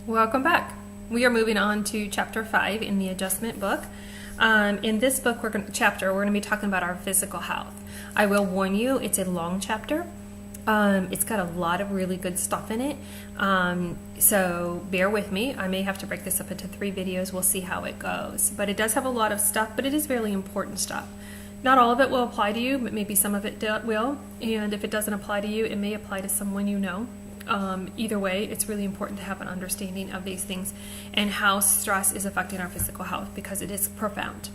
Welcome back. We are moving on to chapter 5 in the adjustment book. In this book, we're going to be talking about our physical health. I will warn you, it's a long chapter. It's got a lot of really good stuff in it. So bear with me. I may have to break this up into 3 videos. We'll see how it goes. But it does have a lot of stuff, but it is really important stuff. Not all of it will apply to you, but maybe some of it will. And if it doesn't apply to you, it may apply to someone you know. Either way, it's really important to have an understanding of these things and how stress is affecting our physical health, because it is profound.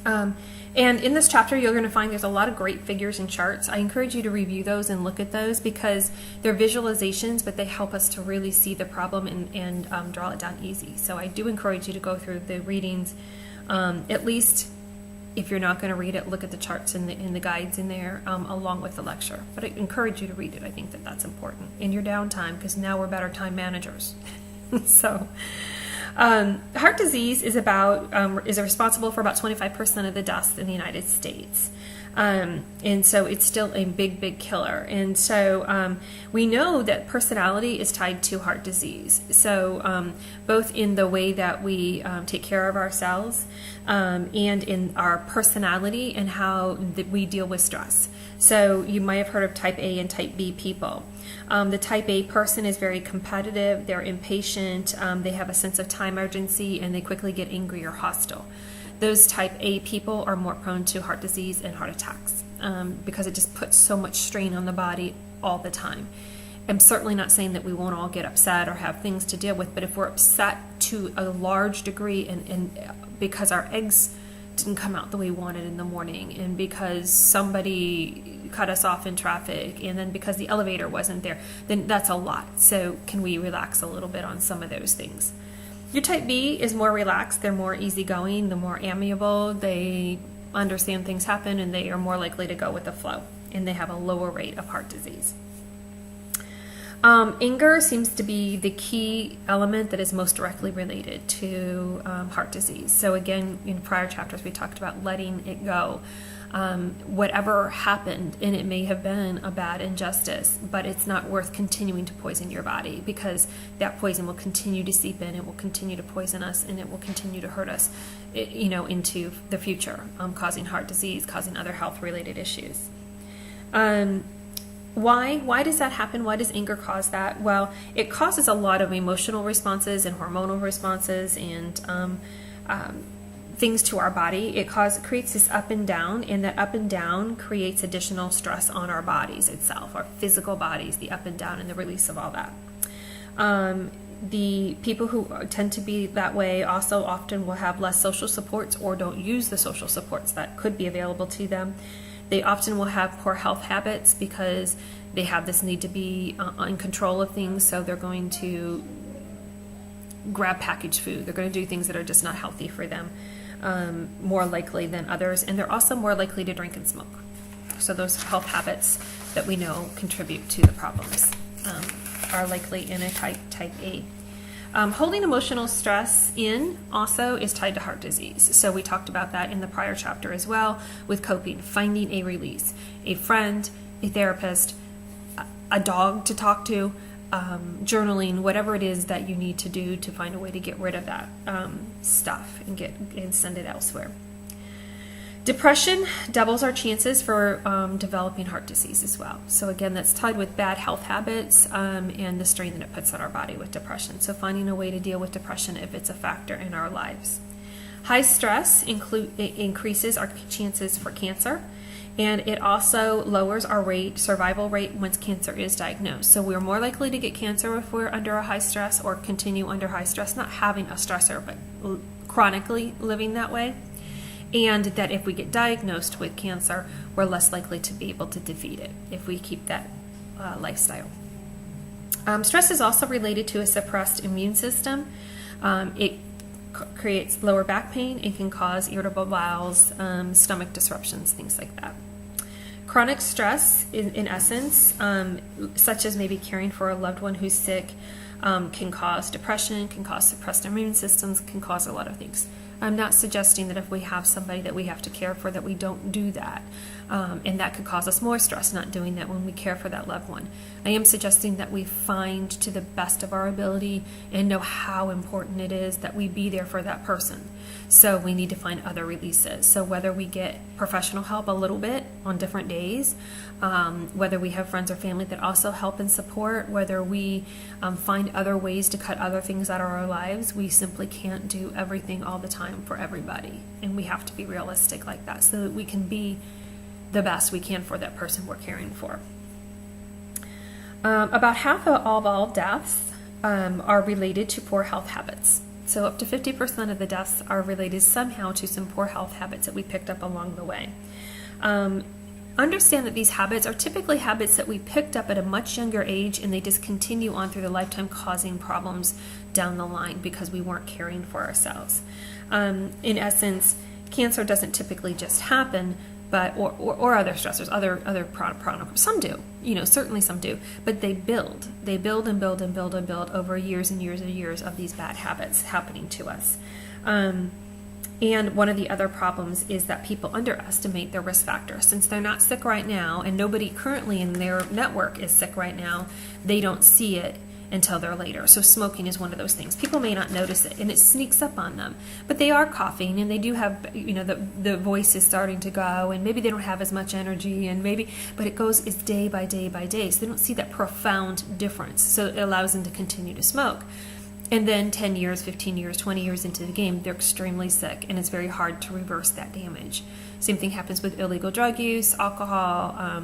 And in this chapter, you're going to find there's a lot of great figures and charts. I encourage you to review those and look at those, because they're visualizations, but they help us to really see the problem and draw it down easy. So I do encourage you to go through the readings, at least. If you're not going to read it, look at the charts and the guides in there along with the lecture. But I encourage you to read it. I think that that's important in your downtime, because now we're better time managers. So, heart disease is responsible for about 25% of the deaths in the United States. And so it's still a big, big killer. And so we know that personality is tied to heart disease. So both in the way that we take care of ourselves and in our personality and how we deal with stress. So you might have heard of type A and type B people. The type A person is very competitive, they're impatient, they have a sense of time urgency, and they quickly get angry or hostile. Those type A people are more prone to heart disease and heart attacks because it just puts so much strain on the body all the time. I'm certainly not saying that we won't all get upset or have things to deal with, but if we're upset to a large degree and because our eggs didn't come out the way we wanted in the morning, and because somebody cut us off in traffic, and then because the elevator wasn't there, then that's a lot. So can we relax a little bit on some of those things? Your type B is more relaxed, they're more easygoing, they're more amiable, they understand things happen, and they are more likely to go with the flow, and they have a lower rate of heart disease. Anger seems to be the key element that is most directly related to heart disease. So again, in prior chapters we talked about letting it go. Whatever happened, and it may have been a bad injustice, but it's not worth continuing to poison your body, because that poison will continue to seep in, it will continue to poison us, and it will continue to hurt us, into the future, causing heart disease, causing other health-related issues. Why does that happen? Why does anger cause that? Well, it causes a lot of emotional responses and hormonal responses and things to our body. It creates this up and down, and that up and down creates additional stress on our bodies itself, our physical bodies, the up and down and the release of all that. The people who tend to be that way also often will have less social supports or don't use the social supports that could be available to them. They often will have poor health habits because they have this need to be in control of things, so they're going to grab packaged food. They're going to do things that are just not healthy for them, more likely than others, and they're also more likely to drink and smoke. So those health habits that we know contribute to the problems are likely in a type A. Holding emotional stress in also is tied to heart disease. So we talked about that in the prior chapter as well, with coping, finding a release, a friend, a therapist, a dog to talk to, journaling, whatever it is that you need to do to find a way to get rid of that stuff and send it elsewhere. Depression doubles our chances for developing heart disease as well. So again, that's tied with bad health habits and the strain that it puts on our body with depression. So finding a way to deal with depression if it's a factor in our lives. High stress increases our chances for cancer, and it also lowers our survival rate once cancer is diagnosed. So we're more likely to get cancer if we're under a high stress or continue under high stress, not having a stressor, but chronically living that way. And that if we get diagnosed with cancer, we're less likely to be able to defeat it if we keep that lifestyle. Stress is also related to a suppressed immune system. It creates lower back pain. It can cause irritable bowels, stomach disruptions, things like that. Chronic stress, in essence, such as maybe caring for a loved one who's sick, can cause depression, can cause suppressed immune systems, can cause a lot of things. I'm not suggesting that if we have somebody that we have to care for that we don't do that. And that could cause us more stress not doing that when we care for that loved one. I am suggesting that we find to the best of our ability and know how important it is that we be there for that person. So we need to find other releases. So whether we get professional help a little bit on different days, whether we have friends or family that also help and support, whether we find other ways to cut other things out of our lives, we simply can't do everything all the time for everybody. And we have to be realistic like that so that we can be the best we can for that person we're caring for. About half of all deaths are related to poor health habits. So up to 50% of the deaths are related somehow to some poor health habits that we picked up along the way. Understand that these habits are typically habits that we picked up at a much younger age, and they just continue on through the lifetime, causing problems down the line because we weren't caring for ourselves. In essence, cancer doesn't typically just happen, but or other stressors, other problems. Some do, certainly some do, but they build and build over years and years and years of these bad habits happening to us. And one of the other problems is that people underestimate their risk factors. Since they're not sick right now, and nobody currently in their network is sick right now, they don't see it until they're later. So smoking is one of those things. People may not notice it, and it sneaks up on them. But they are coughing, and they do have, the voice is starting to go, and maybe they don't have as much energy, but it's day by day by day. So they don't see that profound difference. So it allows them to continue to smoke. And then 10 years, 15 years, 20 years into the game, they're extremely sick, and it's very hard to reverse that damage. Same thing happens with illegal drug use, alcohol,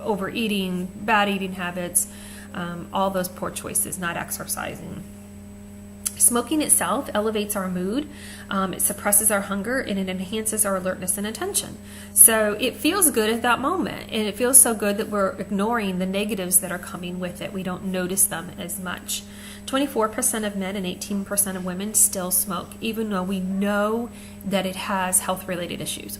overeating, bad eating habits, all those poor choices, not exercising. Smoking itself elevates our mood, it suppresses our hunger, and it enhances our alertness and attention. So it feels good at that moment, and it feels so good that we're ignoring the negatives that are coming with it. We don't notice them as much. 24% of men and 18% of women still smoke, even though we know that it has health-related issues.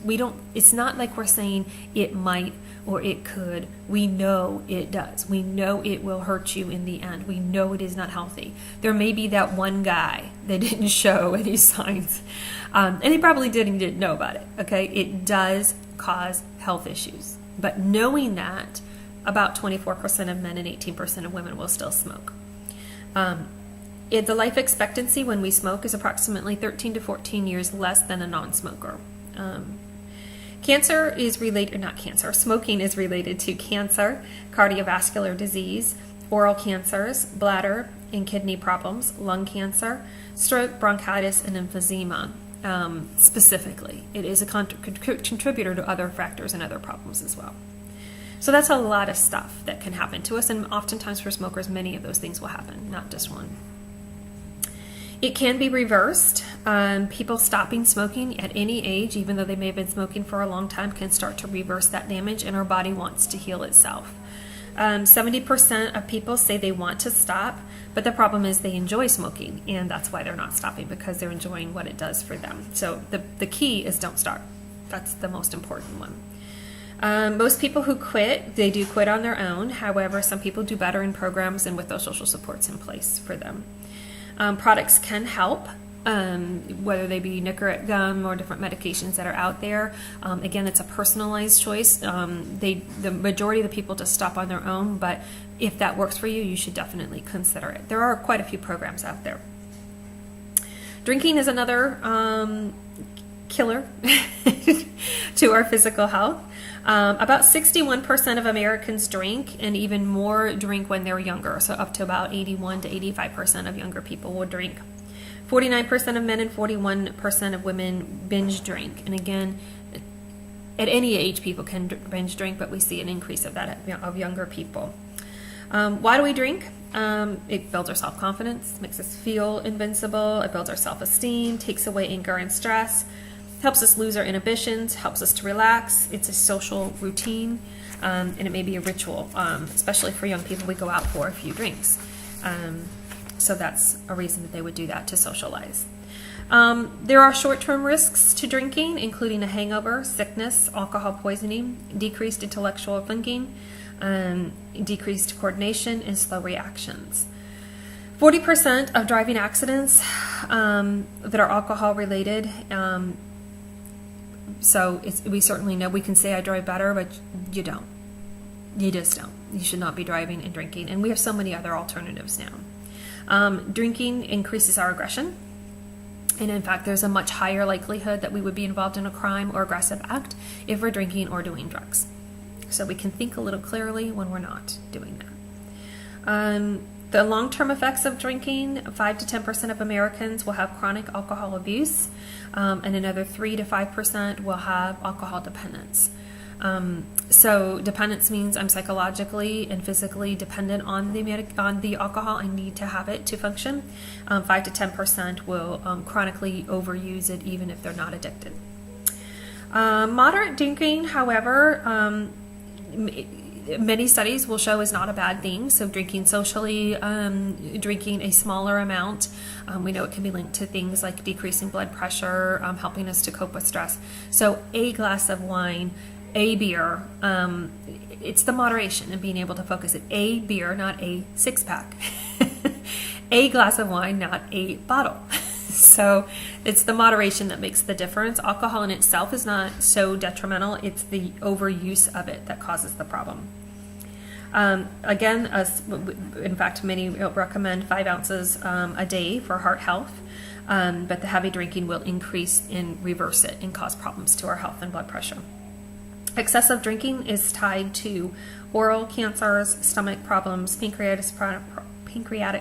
It's not like we're saying it might or it could. We know it does. We know it will hurt you in the end. We know it is not healthy. There may be that one guy that didn't show any signs, and he probably didn't know about it. Okay, it does cause health issues, but knowing that, about 24% of men and 18% of women will still smoke. The life expectancy when we smoke is approximately 13 to 14 years less than a non-smoker. Smoking is related to cancer, cardiovascular disease, oral cancers, bladder and kidney problems, lung cancer, stroke, bronchitis, and emphysema. Specifically, it is a contributor to other factors and other problems as well. So that's a lot of stuff that can happen to us, and oftentimes for smokers, many of those things will happen, not just one. It can be reversed. People stopping smoking at any age, even though they may have been smoking for a long time, can start to reverse that damage, and our body wants to heal itself. 70% of people say they want to stop, but the problem is they enjoy smoking, and that's why they're not stopping, because they're enjoying what it does for them. So the key is don't start. That's the most important one. Most people who quit, they do quit on their own. However, some people do better in programs and with those social supports in place for them. Products can help, whether they be Nicorette gum or different medications that are out there. Again, it's a personalized choice. The majority of the people just stop on their own, but if that works for you, you should definitely consider it. There are quite a few programs out there. Drinking is another killer to our physical health. About 61% of Americans drink, and even more drink when they're younger. So up to about 81 to 85% of younger people will drink. 49% of men and 41% of women binge drink. And again, at any age, people can binge drink, but we see an increase of that of younger people. Why do we drink? It builds our self-confidence, makes us feel invincible. It builds our self-esteem, takes away anger and stress, helps us lose our inhibitions, helps us to relax. It's a social routine, and it may be a ritual, especially for young people. We go out for a few drinks. So that's a reason that they would do that, to socialize. There are short-term risks to drinking, including a hangover, sickness, alcohol poisoning, decreased intellectual thinking, decreased coordination, and slow reactions. 40% of driving accidents that are alcohol related. So we certainly know we can say I drive better, but you don't. You just don't. You should not be driving and drinking. And we have so many other alternatives now. Drinking increases our aggression. And in fact, there's a much higher likelihood that we would be involved in a crime or aggressive act if we're drinking or doing drugs. So we can think a little clearly when we're not doing that. The long-term effects of drinking, 5 to 10% of Americans will have chronic alcohol abuse, and another 3 to 5% will have alcohol dependence. So dependence means I'm psychologically and physically dependent on the alcohol. I need to have it to function. 5 to 10% will chronically overuse it even if they're not addicted. Moderate drinking, however, many studies will show is not a bad thing. So drinking socially, drinking a smaller amount, we know it can be linked to things like decreasing blood pressure, helping us to cope with stress. So a glass of wine, a beer, it's the moderation and being able to focus it. A beer, not a 6-pack. A glass of wine, not a bottle. So it's the moderation that makes the difference. Alcohol in itself is not so detrimental. It's the overuse of it that causes the problem. Again, in fact, many recommend 5 ounces a day for heart health, but the heavy drinking will increase and reverse it and cause problems to our health and blood pressure. Excessive drinking is tied to oral cancers, stomach problems, pancreatic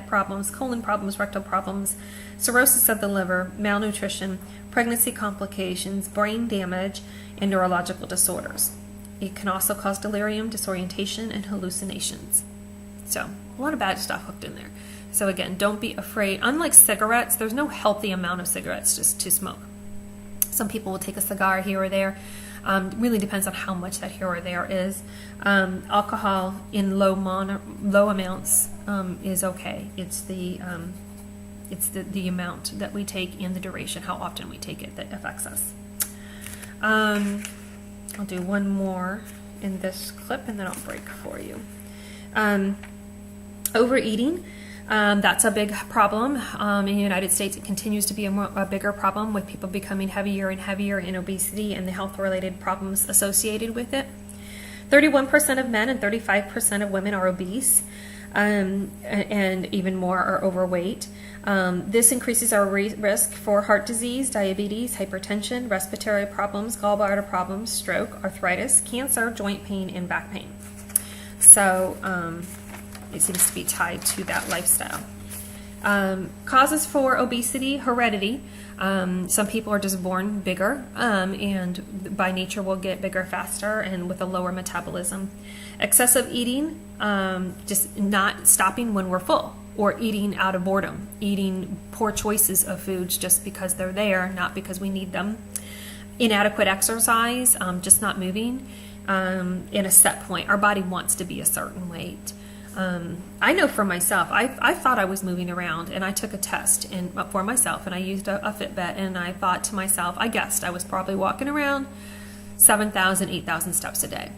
problems, colon problems, rectal problems, cirrhosis of the liver, malnutrition, pregnancy complications, brain damage, and neurological disorders. It can also cause delirium, disorientation, and hallucinations. So, a lot of bad stuff hooked in there. So again, don't be afraid. Unlike cigarettes, there's no healthy amount of cigarettes just to smoke. Some people will take a cigar here or there. Really depends on how much that here or there is. Alcohol in low amounts is okay. It's the amount that we take and the duration, how often we take it, that affects us. I'll do one more in this clip and then I'll break for you. Overeating. That's a big problem. In the United States, it continues to be a bigger problem with people becoming heavier and heavier in obesity and the health-related problems associated with it. 31% of men and 35% of women are obese, and even more are overweight. This increases our risk for heart disease, diabetes, hypertension, respiratory problems, gallbladder problems, stroke, arthritis, cancer, joint pain, and back pain. So, it seems to be tied to that lifestyle. Causes for obesity, heredity. Some people are just born bigger and by nature will get bigger faster and with a lower metabolism. Excessive eating, just not stopping when we're full, or eating out of boredom, eating poor choices of foods just because they're there, not because we need them. Inadequate exercise, just not moving in a set point. Our body wants to be a certain weight. I know for myself, I thought I was moving around, and I took a test for myself, and I used a Fitbit, and I thought to myself, I guessed I was probably walking around 7,000, 8,000 steps a day.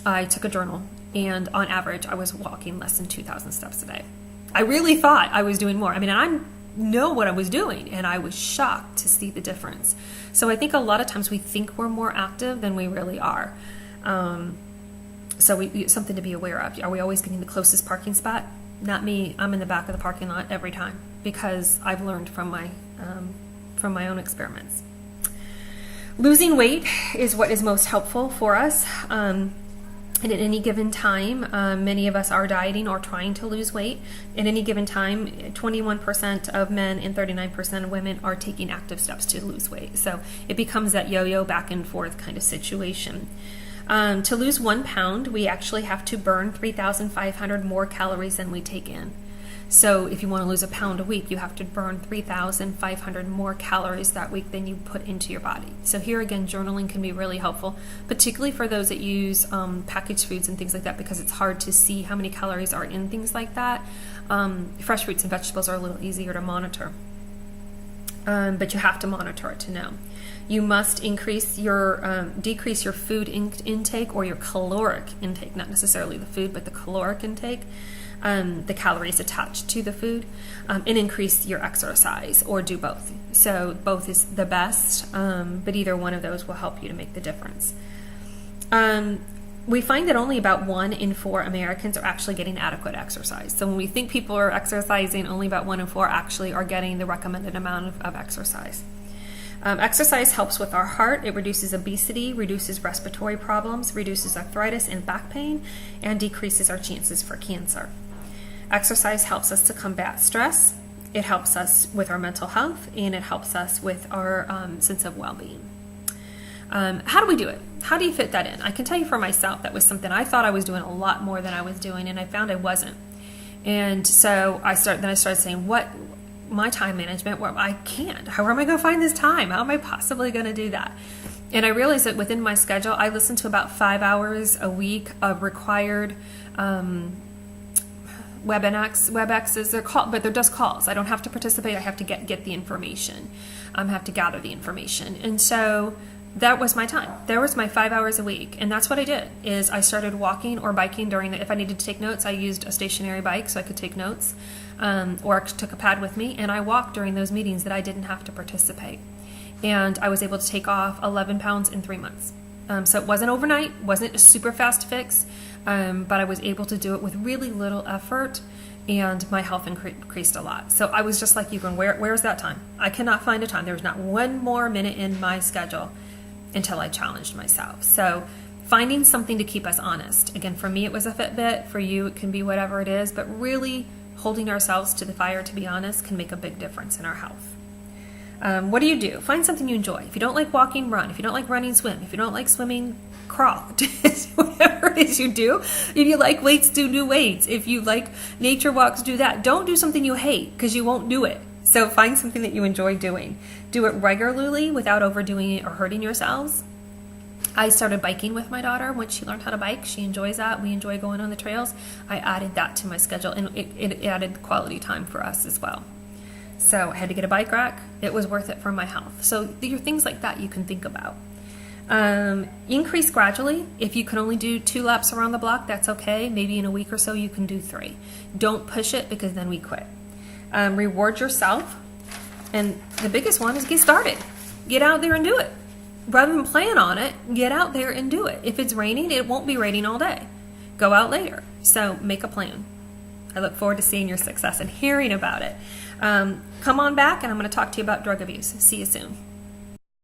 I took a journal, and on average, I was walking less than 2,000 steps a day. I really thought I was doing more. I mean, I know what I was doing, and I was shocked to see the difference. So I think a lot of times we think we're more active than we really are. So something to be aware of. Are we always getting the closest parking spot? Not me. I'm in the back of the parking lot every time because I've learned from my own experiments. Losing weight is what is most helpful for us. And at any given time, many of us are dieting or trying to lose weight. At any given time, 21% of men and 39% of women are taking active steps to lose weight. So it becomes that yo-yo back and forth kind of situation. To lose 1 pound, we actually have to burn 3,500 more calories than we take in. So if you want to lose a pound a week, you have to burn 3,500 more calories that week than you put into your body. So here again, journaling can be really helpful, particularly for those that use packaged foods and things like that, because it's hard to see how many calories are in things like that. Fresh fruits and vegetables are a little easier to monitor, but you have to monitor it to know. You must decrease your food intake or your caloric intake, not necessarily the food, but the caloric intake. the calories attached to the food, and increase your exercise, or do both. So both is the best, but either one of those will help you to make the difference. We find that only about 1 in 4 Americans are actually getting adequate exercise. So when we think people are exercising, only about 1 in 4 actually are getting the recommended amount of exercise. Exercise helps with our heart. It reduces obesity, reduces respiratory problems, reduces arthritis and back pain, and decreases our chances for cancer. Exercise helps us to combat stress. It helps us with our mental health, and it helps us with our sense of well-being. How do we do it? How do you fit that in? I can tell you for myself, that was something I thought I was doing a lot more than I was doing, and I found I wasn't. And so I started saying, what my time management, well, I can't. How am I going to find this time? How am I possibly going to do that? And I realized that within my schedule, I listen to about 5 hours a week of required WebExes. They're called, but they're just calls. I don't have to participate. I have to get the information. I have to gather the information. And so that was my time. There was my 5 hours a week. And that's what I did, is I started walking or biking during if I needed to take notes, I used a stationary bike so I could take notes, or I took a pad with me, and I walked during those meetings that I didn't have to participate. And I was able to take off 11 pounds in 3 months. So it wasn't overnight, wasn't a super fast fix, but I was able to do it with really little effort, and my health increased a lot. So I was just like you, going, where's that time? I cannot find a time. There's not one more minute in my schedule until I challenged myself. So finding something to keep us honest. Again, for me, it was a Fitbit. For you, it can be whatever it is, but really holding ourselves to the fire, to be honest, can make a big difference in our health. What do? Find something you enjoy. If you don't like walking, run. If you don't like running, swim. If you don't like swimming, crawl. Whatever it is you do. If you like weights, do weights. If you like nature walks, do that. Don't do something you hate, because you won't do it. So find something that you enjoy doing. Do it regularly without overdoing it or hurting yourselves. I started biking with my daughter. Once she learned how to bike, she enjoys that. We enjoy going on the trails. I added that to my schedule, and it added quality time for us as well. So I had to get a bike rack. It was worth it for my health. So there are things like that you can think about. Increase gradually. If you can only do 2 laps around the block, that's okay. Maybe in a week or so you can do 3. Don't push it, because then we quit. Reward yourself. And the biggest one is get started. Get out there and do it. Rather than plan on it, get out there and do it. If it's raining, it won't be raining all day. Go out later. So make a plan. I look forward to seeing your success and hearing about it. Come on back, and I'm going to talk to you about drug abuse. See you soon.